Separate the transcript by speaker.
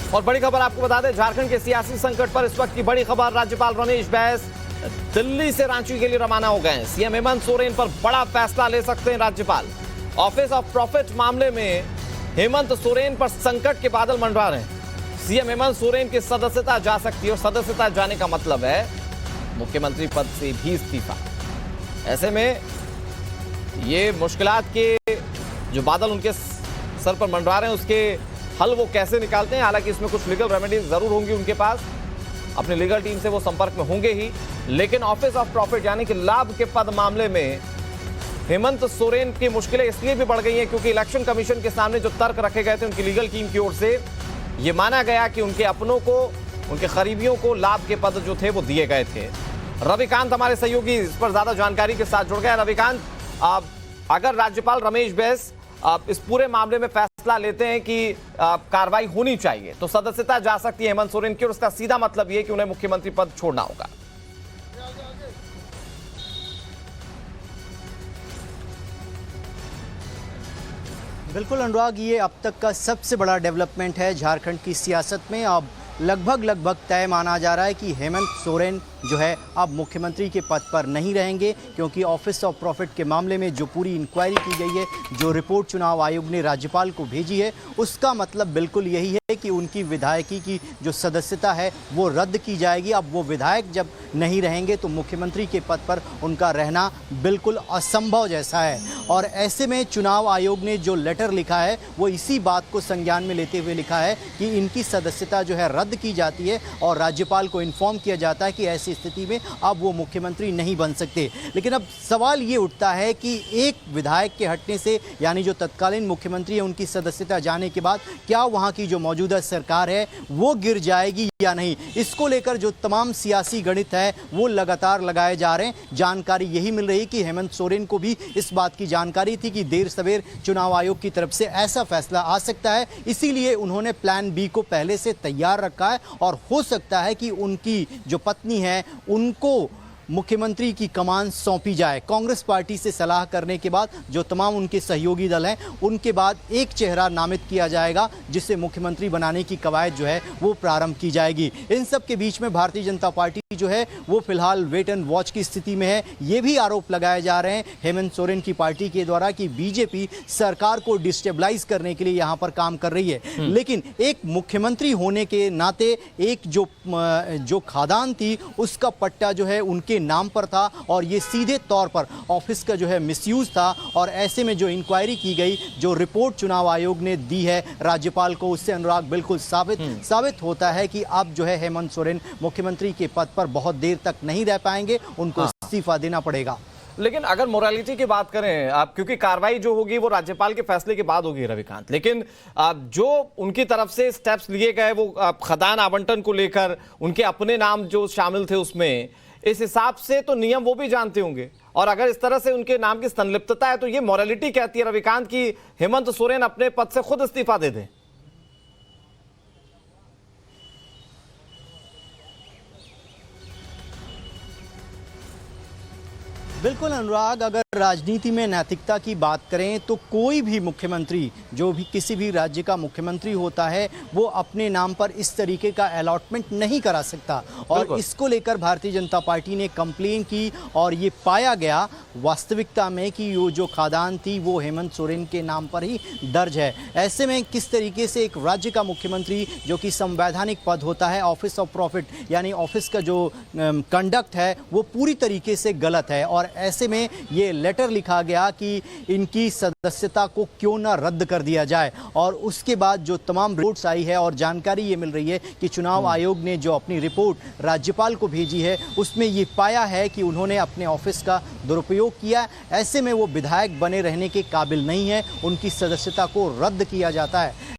Speaker 1: और बड़ी खबर आपको बता दें, झारखंड के सियासी संकट पर इस वक्त की बड़ी खबर। राज्यपाल रमेश बैस दिल्ली से रांची के लिए रवाना हो गए हैं। सीएम हेमंत सोरेन पर बड़ा फैसला ले सकते हैं राज्यपाल। ऑफिस ऑफ प्रॉफिट मामले में हेमंत सोरेन पर संकट के बादल मंडरा रहे हैं। सीएम हेमंत सोरेन की सदस्यता जा सकती है और सदस्यता जाने का मतलब है मुख्यमंत्री पद से भी इस्तीफा। ऐसे में ये मुश्किलात के जो बादल उनके सर पर मंडरा रहे हैं उसके हल वो कैसे निकालते हैं। हालांकि इसमें कुछ लीगल रेमेडीज जरूर होंगी उनके पास, अपनी लीगल टीम से वो संपर्क में होंगे ही। लेकिन ऑफिस ऑफ प्रॉफिट यानी कि लाभ के पद मामले में हेमंत सोरेन की मुश्किलें इसलिए भी बढ़ गई हैं क्योंकि इलेक्शन कमीशन के सामने जो तर्क रखे गए थे उनकी लीगल टीम की ओर से, ये माना गया कि उनके अपनों को, उनके करीबियों को लाभ के पद जो थे वो दिए गए थे। रविकांत हमारे सहयोगी इस पर ज्यादा जानकारी के साथ जुड़ गए। रविकांत, अगर राज्यपाल रमेश बैस इस पूरे मामले में फैसला लेते हैं कि कार्रवाई होनी चाहिए तो सदस्यता जा सकती है हेमंत सोरेन की, और उसका सीधा मतलब यह कि उन्हें मुख्यमंत्री पद छोड़ना होगा।
Speaker 2: बिल्कुल अनुराग, ये अब तक का सबसे बड़ा डेवलपमेंट है झारखंड की सियासत में। अब लगभग तय माना जा रहा है कि हेमंत सोरेन जो है अब मुख्यमंत्री के पद पर नहीं रहेंगे, क्योंकि ऑफिस ऑफ प्रॉफिट के मामले में जो पूरी इंक्वायरी की गई है, जो रिपोर्ट चुनाव आयोग ने राज्यपाल को भेजी है, उसका मतलब बिल्कुल यही है कि उनकी विधायकी की जो सदस्यता है वो रद्द की जाएगी। अब वो विधायक जब नहीं रहेंगे तो मुख्यमंत्री के पद पर उनका रहना बिल्कुल असंभव जैसा है। और ऐसे में चुनाव आयोग ने जो लेटर लिखा है वो इसी बात को संज्ञान में लेते हुए लिखा है कि इनकी सदस्यता जो है रद्द की जाती है और राज्यपाल को इन्फॉर्म किया जाता है कि ऐसी स्थिति में अब वो मुख्यमंत्री नहीं बन सकते। लेकिन अब सवाल ये उठता है कि एक विधायक के हटने से, यानी जो तत्कालीन मुख्यमंत्री है, उनकी सदस्यता जाने के बाद क्या वहां की जो मौजूदा सरकार है वो गिर जाएगी या नहीं। इसको लेकर जो तमाम सियासी गणित है वो लगातार लगाए जा रहे हैं। जानकारी यही मिल रही कि हेमंत सोरेन को भी इस बात की जानकारी थी कि देर सवेर चुनाव आयोग की तरफ से ऐसा फैसला आ सकता है, इसीलिए उन्होंने प्लान बी को पहले से तैयार रखा है। और हो सकता है कि उनकी जो पत्नी है उनको मुख्यमंत्री की कमान सौंपी जाए। कांग्रेस पार्टी से सलाह करने के बाद जो तमाम उनके सहयोगी दल हैं उनके बाद एक चेहरा नामित किया जाएगा जिसे मुख्यमंत्री बनाने की कवायद जो है वो प्रारंभ की जाएगी। इन सब के बीच में भारतीय जनता पार्टी जो है वो फिलहाल वेट एंड वॉच की स्थिति में है। ये भी आरोप लगाए जा रहे हैं हेमंत सोरेन की पार्टी के द्वारा कि बीजेपी सरकार को डिस्टेबलाइज करने के लिए यहाँ पर काम कर रही है। लेकिन एक मुख्यमंत्री होने के नाते एक जो खादान थी उसका पट्टा जो है उनके नाम पर था और ये सीधे तौर पर ऑफिस का जो है मिसयूज था। और ऐसे में जो इंक्वायरी की गई, जो रिपोर्ट चुनाव आयोग ने दी है राज्यपाल को, उससे अनुराग बिल्कुल साबित होता है कि अब जो है हेमंत सोरेन मुख्यमंत्री के पद पर बहुत देर तक नहीं रह पाएंगे, उनको इस्तीफा देना पड़ेगा।
Speaker 1: लेकिन अगर मोरालिटी की बात करें आप, क्योंकि कार्रवाई जो होगी वो राज्यपाल के फैसले के बाद होगी रविकांत, लेकिन जो उनकी तरफ से स्टेप्स लिए गए वो खदान आवंटन को लेकर उनके अपने नाम जो शामिल थे उसमें, इस हिसाब से तो नियम वो भी जानते होंगे। और अगर इस तरह से उनके नाम की संलिप्तता है तो ये मोरालिटी कहती है रविकांत की हेमंत सोरेन अपने पद से खुद इस्तीफा दे दें।
Speaker 2: बिल्कुल अनुराग, अगर राजनीति में नैतिकता की बात करें तो कोई भी मुख्यमंत्री, जो भी किसी भी राज्य का मुख्यमंत्री होता है, वो अपने नाम पर इस तरीके का अलॉटमेंट नहीं करा सकता। और इसको लेकर भारतीय जनता पार्टी ने कंप्लेन की और ये पाया गया वास्तविकता में कि वो जो खादान थी वो हेमंत सोरेन के नाम पर ही दर्ज है। ऐसे में किस तरीके से एक राज्य का मुख्यमंत्री, जो कि संवैधानिक पद होता है, ऑफिस ऑफ प्रॉफिट यानी ऑफिस का जो कंडक्ट है वो पूरी तरीके से गलत है। और ऐसे में ये लेटर लिखा गया कि इनकी सदस्यता को क्यों ना रद्द कर दिया जाए। और उसके बाद जो तमाम रिपोर्ट्स आई है और जानकारी ये मिल रही है कि चुनाव आयोग ने जो अपनी रिपोर्ट राज्यपाल को भेजी है उसमें ये पाया है कि उन्होंने अपने ऑफिस का दुरुपयोग किया। ऐसे में वो विधायक बने रहने के काबिल नहीं है, उनकी सदस्यता को रद्द किया जाता है।